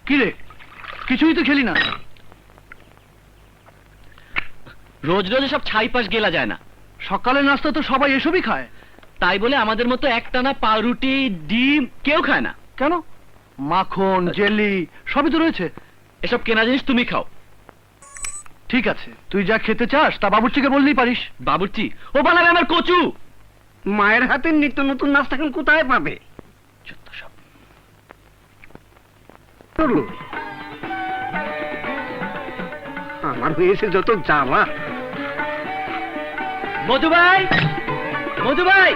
কি রে, কিছুই তো খেলি না। রোজ রোজ সব ছাই পাশ গেলা যায় না। সকালের নাস্তা তো সবাই এসবই খায়। তাই বলে আমাদের মতো একটানা পাউরুটি ডিম কেউ খায় না। কেন? মাখন জেলি সবই তো রয়েছে। এসব কেনা জিনিস তুমি খাও। ঠিক আছে, তুই যা খেতে চাস তা বাবুর্চিকে বললেই পারিস। বাবুর্চি ও বানাবে আমার কচু। মায়ের হাতের নিত্য নতুন নাস্তা এখন কোথায় পাবে? সব আমার হয়েছে যত জ্বালা। মধু ভাই, মধু ভাই,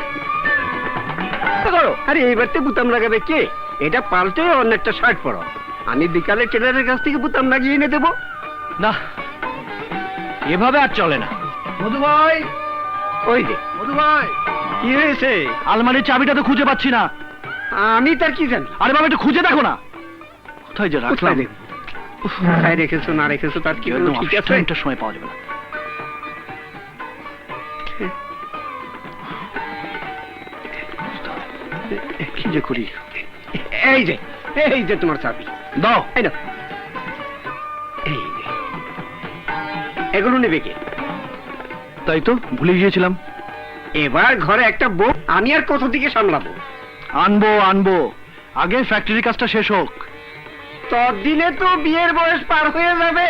করো। আরে এইবারতে বুতাম লাগাবে কে? এটা পাল্টে অন্য একটা শার্ট পরো। আমি বিকালে টেলারের কাছ থেকে বুতাম লাগিয়ে এনে দেবো। না, এভাবে আর চলে না। মধু ভাই, ওই যে মধু ভাই, কি হয়েছে? আলমারির চাবিটা তো খুঁজে পাচ্ছি না। আমি তার কি জানি? আরে বাবা, একটু খুঁজে দেখো না। কোথায় যে রাখলাম? কোথায় দেখবো? কোথায় রেখেছো না রেখেছো তার কি কোনো ঠিক আছে? একটা সময় পাওয়া যাবে না। কি যে করি? এই যে, এই যে তোমার চাবি। দাও। এই নাও। এই যে, এগুলো নেবে কে? তাই তো ভুলে গিয়েছিলাম। এবার ঘরে একটা বউ, আমি আর কত দিকে সামলাবো? আনবো আনবো, আগে ফ্যাক্টরির কাজটা শেষ হোক। ততদিনে তো বিয়ের বয়স পার হয়ে যাবে।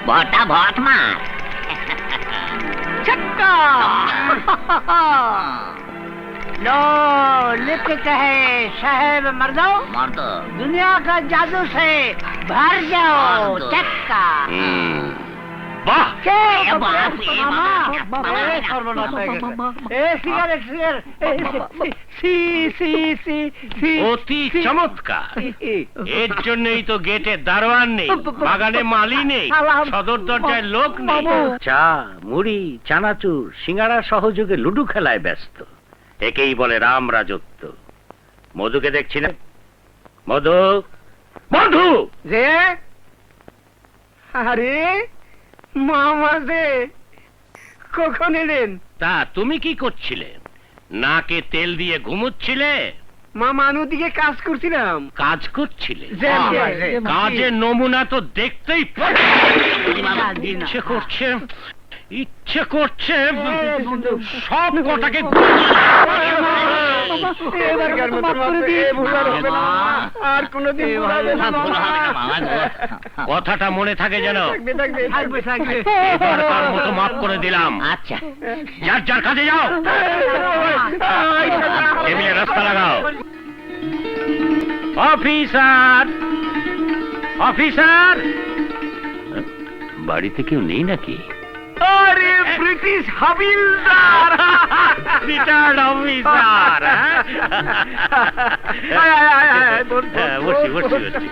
বটা ভট মার छक्का लो लिख कहे साहेब मर्दो मर्द दुनिया का जादू से भर जाओ मर्द। चक्का বাহ, অতি চমৎকার। এর জন্যই তো গেটে দারোয়ান নেই, বাগানে মালি নেই, সদর দরজায় লোক নেই। চা মুড়ি চানাচুর সিঙ্গাড়া সহযোগে লুডু খেলায় ব্যস্ত। একেই বলে রাম রাজত্ব। মধুকে দেখছি না। মধু, মধু, যে আরে মামা যে কখন এলেন? তা তুমি কি করছিলে? নাকে তেল দিয়ে ঘুমোচ্ছিলে? মামা আমি ওদিকে কাজ করছিলাম। কাজ করছিলে? যে, যে, যে। কাজের নমুনা তো দেখতেই ইচ্ছে করছে, ইচ্ছে করছে সব কটাকে এবারকার মতো মাফ করে দিন। ভুল আর হবে না। আর কোনোদিন ভুল হবে না। কথাটা মনে থাকে যেন। থাকবে, থাকবে, থাকবে, থাকবে। এবারকার মতো মাফ করে দিলাম। আচ্ছা যার যার কাজে যাও। টেবিলে রাস্তা লাগাও। অফিসার, অফিসার, বাড়িতে কেউ নেই নাকি? আরে ব্রিটিশ হাবিলদার, রিটায়ার্ড অফিসার। বসি বসি বসি।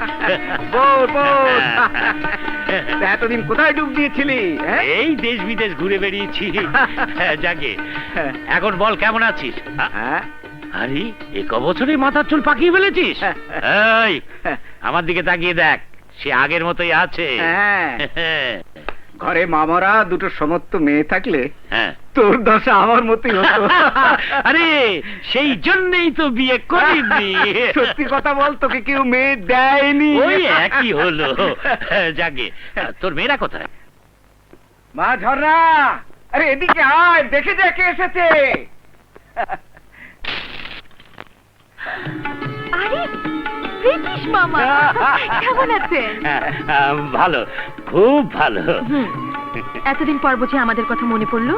এতদিন কোথায় ডুব দিয়েছিলি? এই দেশ বিদেশ ঘুরে বেরিয়েছি। যাকে এখন বল কেমন আছিস? আরে এক বছরে মাথার চুল পাকিয়ে ফেলেছিস? এই আমার দিকে তাকিয়ে দেখ, সে আগের মতোই আছে। ঘরে মামারা দুটো সমস্ত মেয়ে থাকলে হ্যাঁ, তোর দশা আমার মতোই হতো। আরে সেই জন্যই তো বিয়ে করিনি। সত্যি কথা বল, তোকে কেউ মেয়ে দেয়নি? ওই একই হলো। যাকে তোর মেয়েরা কোথায়? মা ঝর্ণা, আরে এদিকে আয়, দেখে দেখে এসেছে। আরে ব্রিটিশ মামা, কেমন আছেন? ভালো, খুব ভালো। এতদিন পর বুঝি আমাদের কথা মনে পড়লো?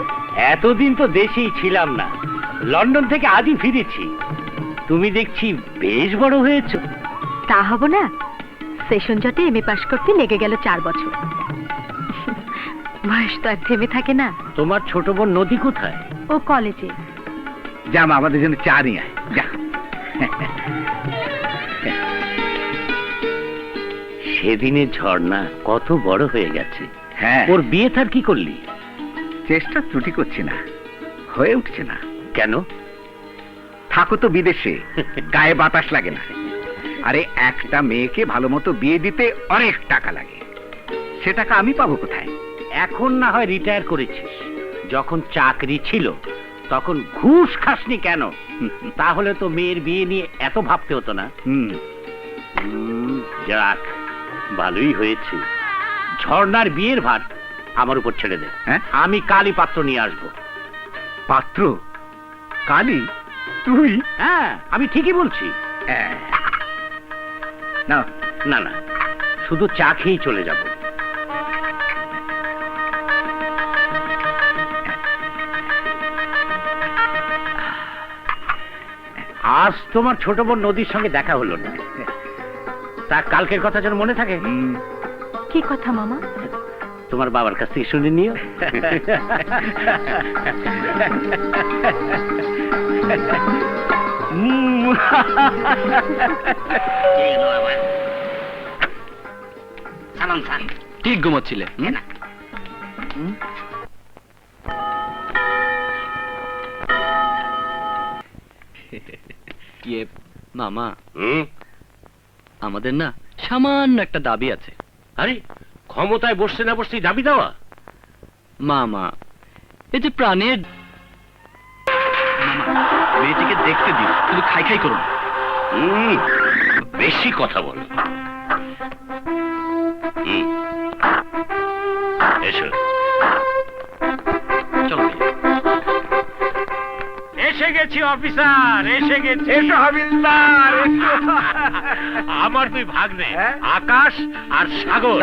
এতদিন তো দেশেই ছিলাম না, লন্ডন থেকে আজই ফিরেছি। তুমি দেখছি বেশ বড় হয়েছো। তা হব না, সেশন জটে এমএ পাশ করতে লেগে গেল 4 বছর। বয়স তো আর থেমে থাকে না। তোমার ছোট বোন নদী কোথায়? ও কলেজে। যা মা, আমাদের জন্য চা নিয়ে আয়, যা। সেদিনের ঝর্ণা কত বড় হয়ে গেছে। হ্যাঁ, ওর বিয়ে থার কি করলি? চেষ্টা ত্রুটি করছি না, হয়ে উঠছে না। কেন? থাকো তো বিদেশে, গায়ে বাতাস লাগে না। আরে একটা মেয়েকে ভালো মতো বিয়ে দিতে অনেক টাকা লাগে, সে টাকা আমি পাবো কোথায়? এখন না হয় রিটায়ার করেছিস, যখন চাকরি ছিল তখন ঘুষ খাসনি কেন? তাহলে তো মেয়ের বিয়ে নিয়ে এত ভাবতে হতো না। যাক, ভালোই হয়েছে। ঝর্ণার বিয়ের ভার আমার উপর ছেড়ে দে। হ্যাঁ? আমি কালই পাত্র নিয়ে আসবো। পাত্র? কালি? তুই? হ্যাঁ, আমি ঠিকই বলছি। না, না না, শুধু চা খেয়েই চলে যাব। আজ তোমার ছোট বোন নদীর সঙ্গে দেখা হলো না, তা কালকের কথা যেন মনে থাকে। কি কথা মামা? তোমার বাবার কাছ থেকে শুনে নিও। সালাম স্যার। ঠিক ঘুমাচ্ছিলে? ইয়ে মামা, আমাদের না সামান্য একটা দাবি আছে। আরে, ক্ষমতায় বসতে না বসতেই দাবি দেওয়া? মামা, এই যে প্রাণের মামা, মেয়েটিকে দেখতে দিও, শুধু খাই খাই করুন। বেশি কথা বল। এসো। চলো এসে গেছি অফিসার, এসে গেছি। এসো হাবিলদার, এসো। আমার দুই ভাগ্নে, হ্যাঁ? আকাশ আর সাগর।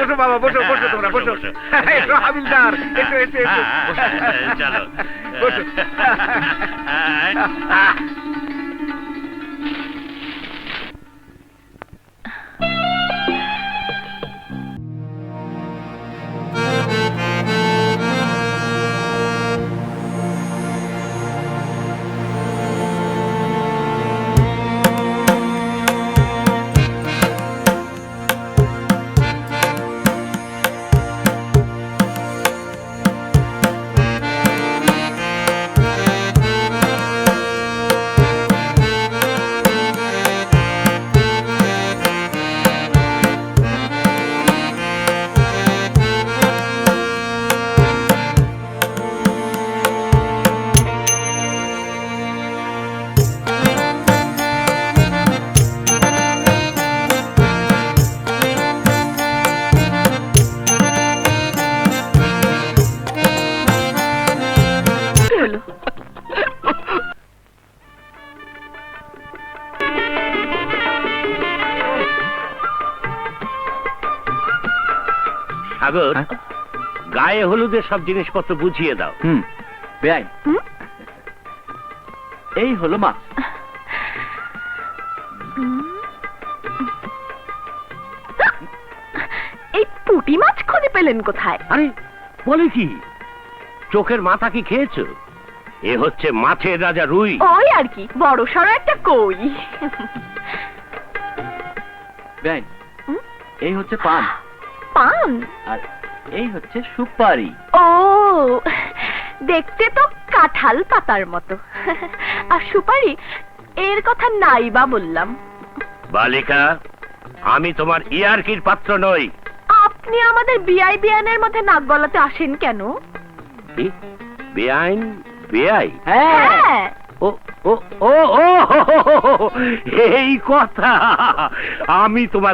বসো বাবা, বসো বসো, তোমরা বসো। এসো হাবিলদার, এসো এসো এসো। চলো বসো। সাগর, গায়ে হলুদের সব জিনিসপত্র বুঝিয়ে দাও। বেআই, এই হলো মা। এই পুঁটি মাছ খুঁজে পেলেন কোথায়? আরে, বলে কি, চোখের মাথা কি খেয়েছো? এ হচ্ছে মাছের রাজা রুই। ওই আর কি, বড় সড়ো একটা কই। বেআই, এই হচ্ছে পান, পান? আর এই হচ্ছে সুপারি। ও, দেখতে তো কাঁঠাল পাতার মতো। আর সুপারি, এর কথা নাই বা বললাম। বালিকা, আমি তোমার ইয়ারকির পাত্র নই। আপনি আমাদের বিআই বিয়ানের মধ্যে নাক গলাতে আসেন কেন? কি? বেআইন? বেআই? হ্যাঁ। ও ও ও ও, এই কথা। আমি তোমার